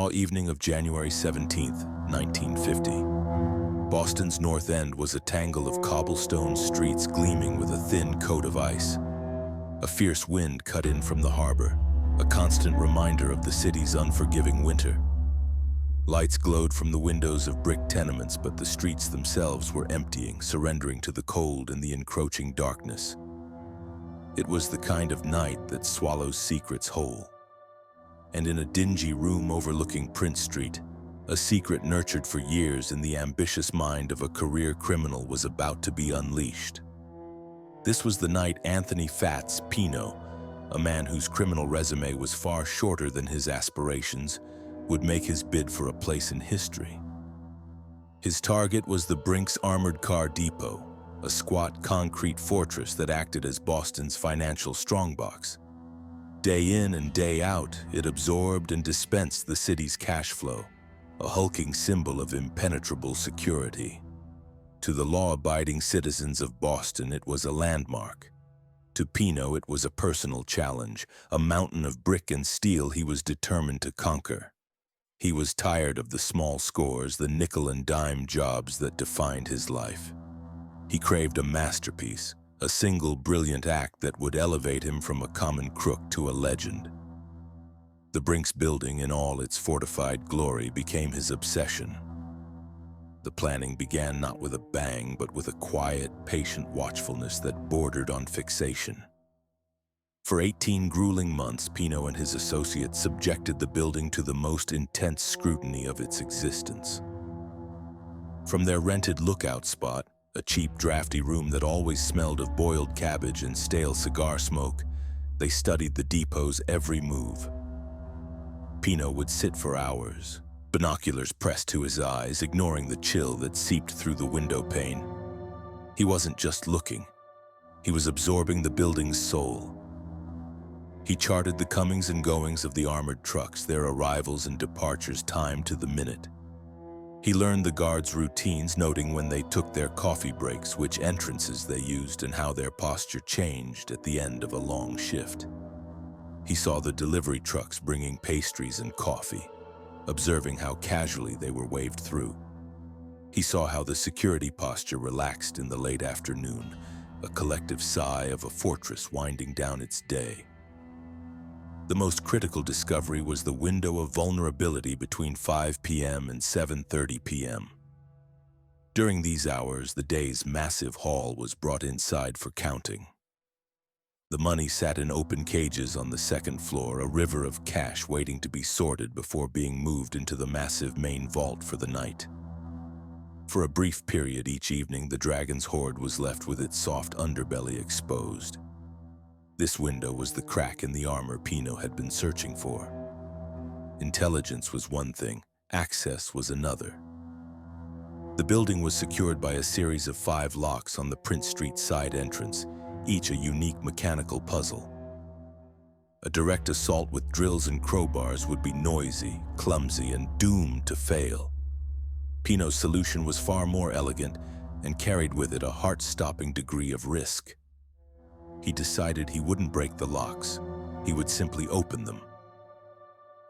raw evening of January 17th, 1950. Boston's North End was a tangle of cobblestone streets gleaming with a thin coat of ice. A fierce wind cut in from the harbor, a constant reminder of the city's unforgiving winter. Lights glowed from the windows of brick tenements, but the streets themselves were emptying, surrendering to the cold and the encroaching darkness. It was the kind of night that swallows secrets whole. And in a dingy room overlooking Prince Street, a secret nurtured for years in the ambitious mind of a career criminal was about to be unleashed. This was the night Anthony Fats Pino, a man whose criminal resume was far shorter than his aspirations, would make his bid for a place in history. His target was the Brink's armored car depot, a squat concrete fortress that acted as Boston's financial strongbox. Day in and day out, it absorbed and dispensed the city's cash flow, a hulking symbol of impenetrable security. To the law-abiding citizens of Boston, it was a landmark. To Pino, it was a personal challenge, a mountain of brick and steel he was determined to conquer. He was tired of the small scores, the nickel and dime jobs that defined his life. He craved a masterpiece, a single brilliant act that would elevate him from a common crook to a legend. The Brink's building in all its fortified glory became his obsession. The planning began not with a bang, but with a quiet, patient watchfulness that bordered on fixation. For 18 grueling months, Pino and his associates subjected the building to the most intense scrutiny of its existence. From their rented lookout spot, a cheap, drafty room that always smelled of boiled cabbage and stale cigar smoke, they studied the depot's every move. Pino would sit for hours, binoculars pressed to his eyes, ignoring the chill that seeped through the window pane. He wasn't just looking. He was absorbing the building's soul. He charted the comings and goings of the armored trucks, their arrivals and departures timed to the minute. He learned the guards' routines, noting when they took their coffee breaks, which entrances they used, and how their posture changed at the end of a long shift. He saw the delivery trucks bringing pastries and coffee, observing how casually they were waved through. He saw how the security posture relaxed in the late afternoon, a collective sigh of a fortress winding down its day. The most critical discovery was the window of vulnerability between 5 p.m. and 7:30 p.m. During these hours, the day's massive haul was brought inside for counting. The money sat in open cages on the second floor, a river of cash waiting to be sorted before being moved into the massive main vault for the night. For a brief period each evening, the dragon's hoard was left with its soft underbelly exposed. This window was the crack in the armor Pino had been searching for. Intelligence was one thing, access was another. The building was secured by a series of 5 locks on the Prince Street side entrance, each a unique mechanical puzzle. A direct assault with drills and crowbars would be noisy, clumsy, and doomed to fail. Pino's solution was far more elegant and carried with it a heart-stopping degree of risk. He decided he wouldn't break the locks. He would simply open them.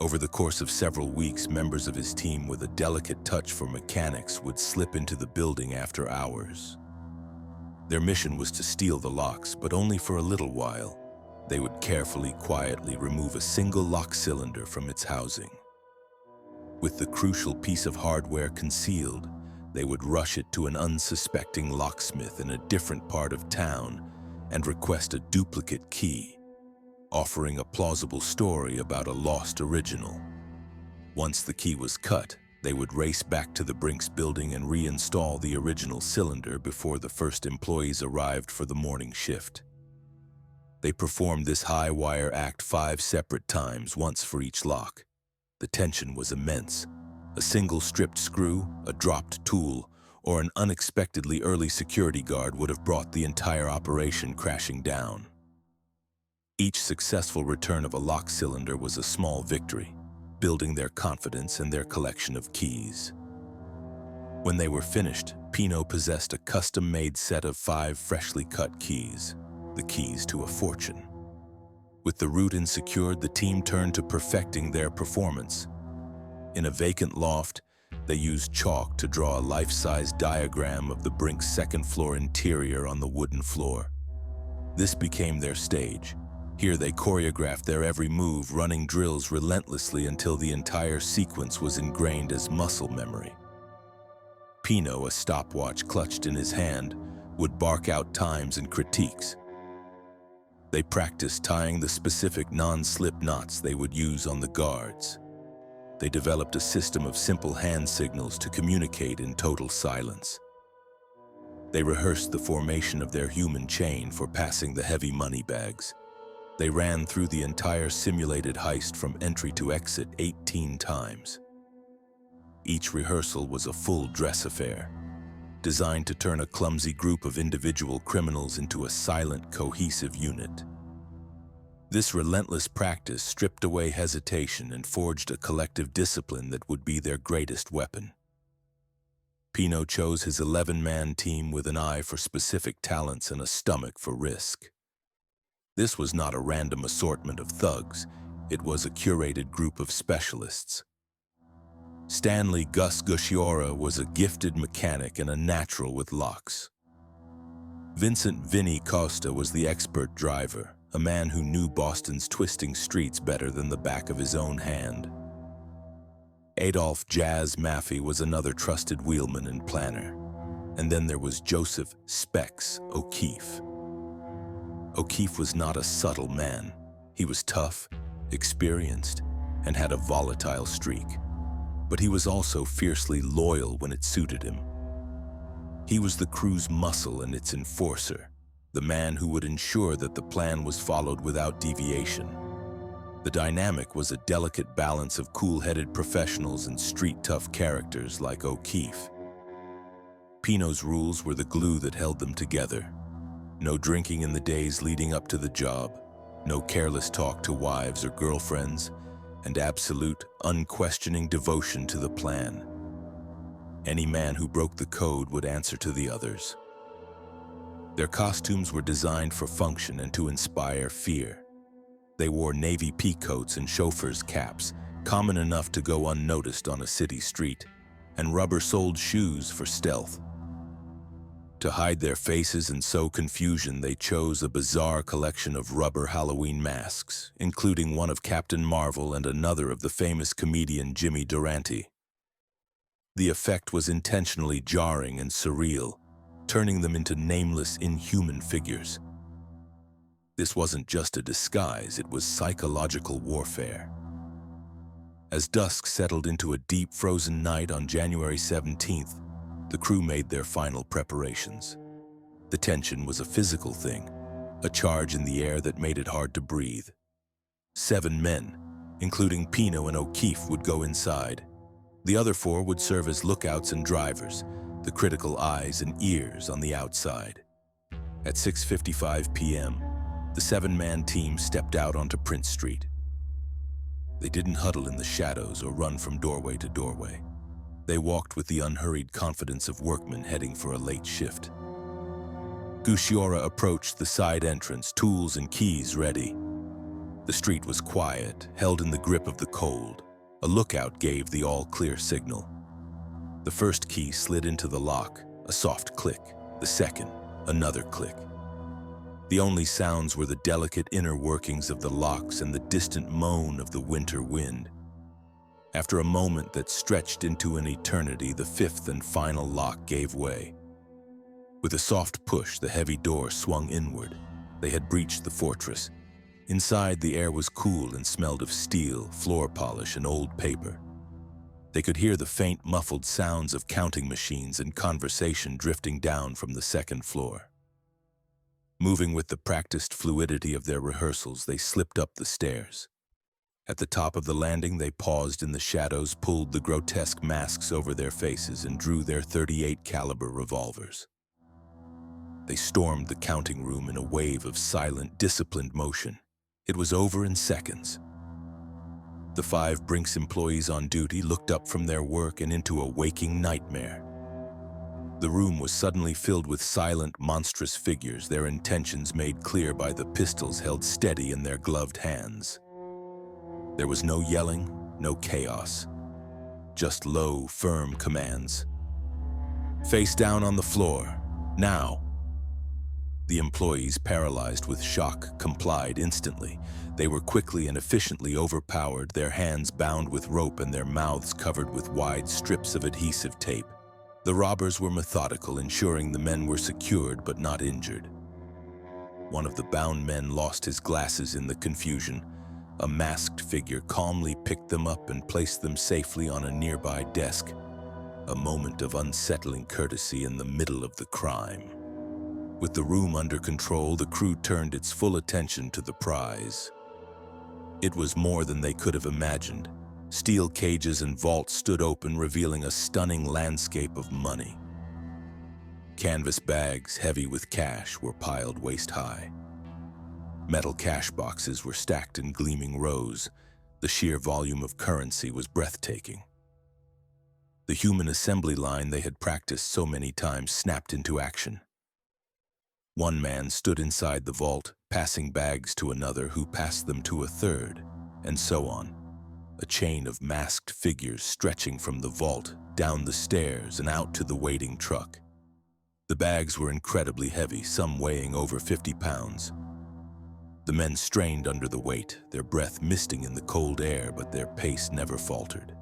Over the course of several weeks, members of his team with a delicate touch for mechanics would slip into the building after hours. Their mission was to steal the locks, but only for a little while. They would carefully, quietly remove a single lock cylinder from its housing. With the crucial piece of hardware concealed, they would rush it to an unsuspecting locksmith in a different part of town and request a duplicate key, offering a plausible story about a lost original. Once the key was cut, they would race back to the Brink's building and reinstall the original cylinder before the first employees arrived for the morning shift. They performed this high-wire act 5 separate times, once for each lock. The tension was immense. A single stripped screw, a dropped tool, or an unexpectedly early security guard would have brought the entire operation crashing down. Each successful return of a lock cylinder was a small victory, building their confidence and their collection of keys. When they were finished, Pino possessed a custom-made set of 5 freshly cut keys, the keys to a fortune. With the route secured, the team turned to perfecting their performance. In a vacant loft, they used chalk to draw a life-size diagram of the Brink's second-floor interior on the wooden floor. This became their stage. Here they choreographed their every move, running drills relentlessly until the entire sequence was ingrained as muscle memory. Pino, a stopwatch clutched in his hand, would bark out times and critiques. They practiced tying the specific non-slip knots they would use on the guards. They developed a system of simple hand signals to communicate in total silence. They rehearsed the formation of their human chain for passing the heavy money bags. They ran through the entire simulated heist from entry to exit 18 times. Each rehearsal was a full dress affair, designed to turn a clumsy group of individual criminals into a silent, cohesive unit. This relentless practice stripped away hesitation and forged a collective discipline that would be their greatest weapon. Pino chose his 11-man team with an eye for specific talents and a stomach for risk. This was not a random assortment of thugs, it was a curated group of specialists. Stanley Gus Gusciora was a gifted mechanic and a natural with locks. Vincent Vinny Costa was the expert driver, a man who knew Boston's twisting streets better than the back of his own hand. Adolph Jazz Maffey was another trusted wheelman and planner. And then there was Joseph Specs O'Keefe. O'Keefe was not a subtle man. He was tough, experienced, and had a volatile streak. But he was also fiercely loyal when it suited him. He was the crew's muscle and its enforcer, the man who would ensure that the plan was followed without deviation. The dynamic was a delicate balance of cool-headed professionals and street-tough characters like O'Keefe. Pino's rules were the glue that held them together. No drinking in the days leading up to the job, no careless talk to wives or girlfriends, and absolute, unquestioning devotion to the plan. Any man who broke the code would answer to the others. Their costumes were designed for function and to inspire fear. They wore navy peacoats and chauffeurs' caps, common enough to go unnoticed on a city street, and rubber-soled shoes for stealth. To hide their faces and sow confusion, they chose a bizarre collection of rubber Halloween masks, including one of Captain Marvel and another of the famous comedian Jimmy Durante. The effect was intentionally jarring and surreal, turning them into nameless, inhuman figures. This wasn't just a disguise, it was psychological warfare. As dusk settled into a deep, frozen night on January 17th, the crew made their final preparations. The tension was a physical thing, a charge in the air that made it hard to breathe. 7 men, including Pino and O'Keefe, would go inside. The other 4 would serve as lookouts and drivers, the critical eyes and ears on the outside. At 6:55 p.m., the 7-man team stepped out onto Prince Street. They didn't huddle in the shadows or run from doorway to doorway. They walked with the unhurried confidence of workmen heading for a late shift. Gusciora approached the side entrance, tools and keys ready. The street was quiet, held in the grip of the cold. A lookout gave the all-clear signal. The first key slid into the lock, a soft click. The second, another click. The only sounds were the delicate inner workings of the locks and the distant moan of the winter wind. After a moment that stretched into an eternity, the 5th and final lock gave way. With a soft push, the heavy door swung inward. They had breached the fortress. Inside, the air was cool and smelled of steel, floor polish, and old paper. They could hear the faint, muffled sounds of counting machines and conversation drifting down from the 2nd floor. Moving with the practiced fluidity of their rehearsals, they slipped up the stairs. At the top of the landing, they paused in the shadows, pulled the grotesque masks over their faces, and drew their .38 caliber revolvers. They stormed the counting room in a wave of silent, disciplined motion. It was over in seconds. The 5 Brink's employees on duty looked up from their work and into a waking nightmare. The room was suddenly filled with silent, monstrous figures, their intentions made clear by the pistols held steady in their gloved hands. There was no yelling, no chaos. just low, firm commands. "Face down on the floor, now." The employees, paralyzed with shock, complied instantly. They were quickly and efficiently overpowered, their hands bound with rope and their mouths covered with wide strips of adhesive tape. The robbers were methodical, ensuring the men were secured but not injured. One of the bound men lost his glasses in the confusion. A masked figure calmly picked them up and placed them safely on a nearby desk. A moment of unsettling courtesy in the middle of the crime. With the room under control, the crew turned its full attention to the prize. It was more than they could have imagined. Steel cages and vaults stood open, revealing a stunning landscape of money. Canvas bags, heavy with cash, were piled waist-high. Metal cash boxes were stacked in gleaming rows. The sheer volume of currency was breathtaking. The human assembly line they had practiced so many times snapped into action. One man stood inside the vault, passing bags to another who passed them to a third, and so on. A chain of masked figures stretching from the vault, down the stairs, and out to the waiting truck. The bags were incredibly heavy, some weighing over 50 pounds. The men strained under the weight, their breath misting in the cold air, but their pace never faltered.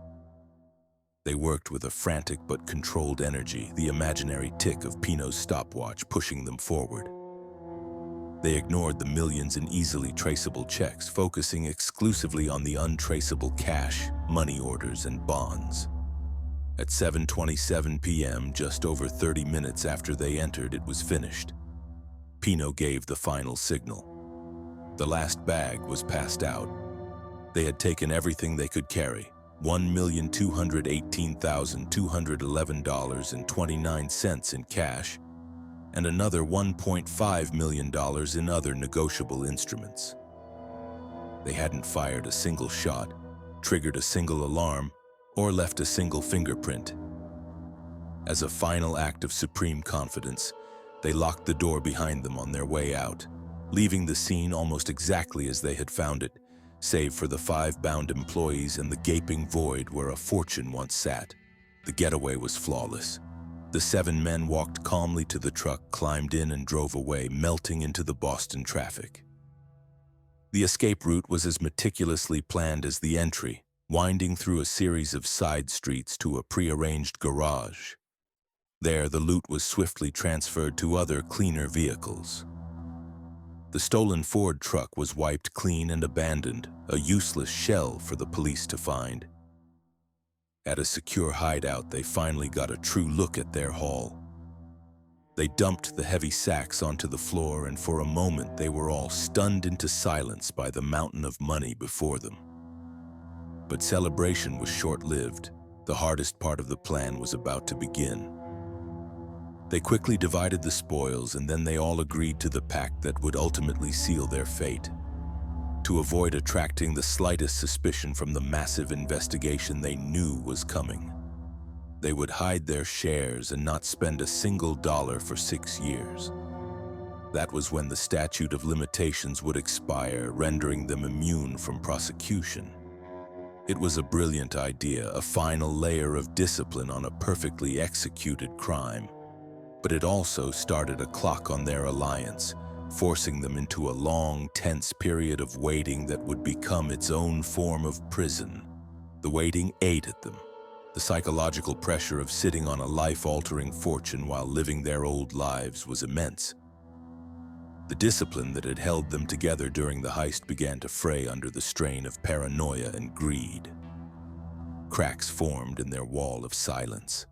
They worked with a frantic but controlled energy, the imaginary tick of Pino's stopwatch pushing them forward. They ignored the millions in easily traceable checks, focusing exclusively on the untraceable cash, money orders, and bonds. At 7:27 p.m., just over 30 minutes after they entered, it was finished. Pino gave the final signal. The last bag was passed out. They had taken everything they could carry, $1,218,211.29 in cash, and another $1.5 million in other negotiable instruments. They hadn't fired a single shot, triggered a single alarm, or left a single fingerprint. As a final act of supreme confidence, they locked the door behind them on their way out, leaving the scene almost exactly as they had found it, save for the 5 bound employees and the gaping void where a fortune once sat. The getaway was flawless. The 7 men walked calmly to the truck, climbed in, and drove away, melting into the Boston traffic. The escape route was as meticulously planned as the entry, winding through a series of side streets to a prearranged garage. There, the loot was swiftly transferred to other, cleaner vehicles. The stolen Ford truck was wiped clean and abandoned, a useless shell for the police to find. At a secure hideout, they finally got a true look at their haul. They dumped the heavy sacks onto the floor, and for a moment they were all stunned into silence by the mountain of money before them. But celebration was short-lived. The hardest part of the plan was about to begin. They quickly divided the spoils, and then they all agreed to the pact that would ultimately seal their fate. To avoid attracting the slightest suspicion from the massive investigation they knew was coming, they would hide their shares and not spend a single dollar for 6 years. That was when the statute of limitations would expire, rendering them immune from prosecution. It was a brilliant idea, a final layer of discipline on a perfectly executed crime. But it also started a clock on their alliance, forcing them into a long, tense period of waiting that would become its own form of prison. The waiting ate at them. The psychological pressure of sitting on a life-altering fortune while living their old lives was immense. The discipline that had held them together during the heist began to fray under the strain of paranoia and greed. Cracks formed in their wall of silence.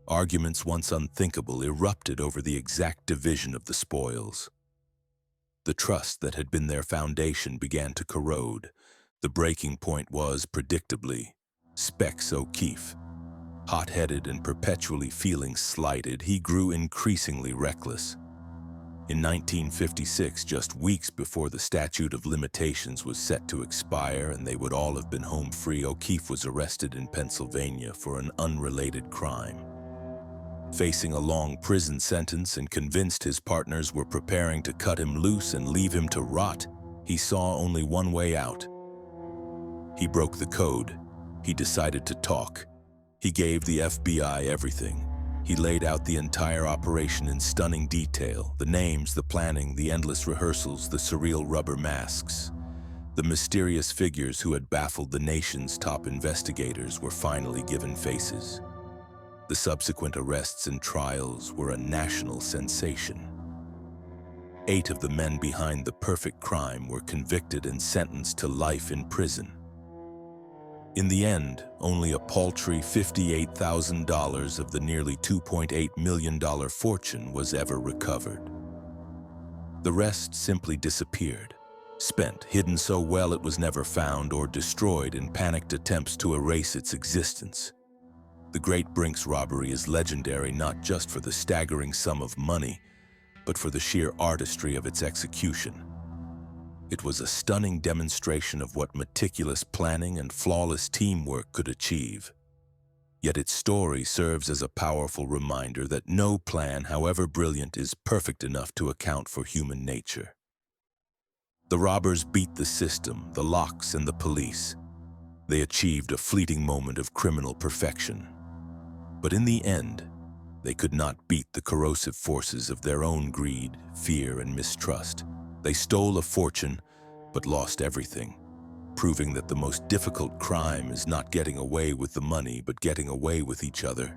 Arguments once unthinkable erupted over the exact division of the spoils. The trust that had been their foundation began to corrode. The breaking point was, predictably, Specs O'Keefe. Hot-headed and perpetually feeling slighted, he grew increasingly reckless. In 1956, just weeks before the statute of limitations was set to expire and they would all have been home free, O'Keefe was arrested in Pennsylvania for an unrelated crime. Facing a long prison sentence and convinced his partners were preparing to cut him loose and leave him to rot, he saw only one way out. He broke the code. He decided to talk. He gave the FBI everything. He laid out the entire operation in stunning detail: the names, the planning, the endless rehearsals, the surreal rubber masks. The mysterious figures who had baffled the nation's top investigators were finally given faces. The subsequent arrests and trials were a national sensation. 8 of the men behind the perfect crime were convicted and sentenced to life in prison. In the end, only a paltry $58,000 of the nearly $2.8 million fortune was ever recovered. The rest simply disappeared, spent, hidden so well it was never found, or destroyed in panicked attempts to erase its existence. The Great Brink's robbery is legendary not just for the staggering sum of money, but for the sheer artistry of its execution. It was a stunning demonstration of what meticulous planning and flawless teamwork could achieve. Yet its story serves as a powerful reminder that no plan, however brilliant, is perfect enough to account for human nature. The robbers beat the system, the locks, and the police. They achieved a fleeting moment of criminal perfection. But in the end, they could not beat the corrosive forces of their own greed, fear, and mistrust. They stole a fortune, but lost everything, proving that the most difficult crime is not getting away with the money, but getting away with each other.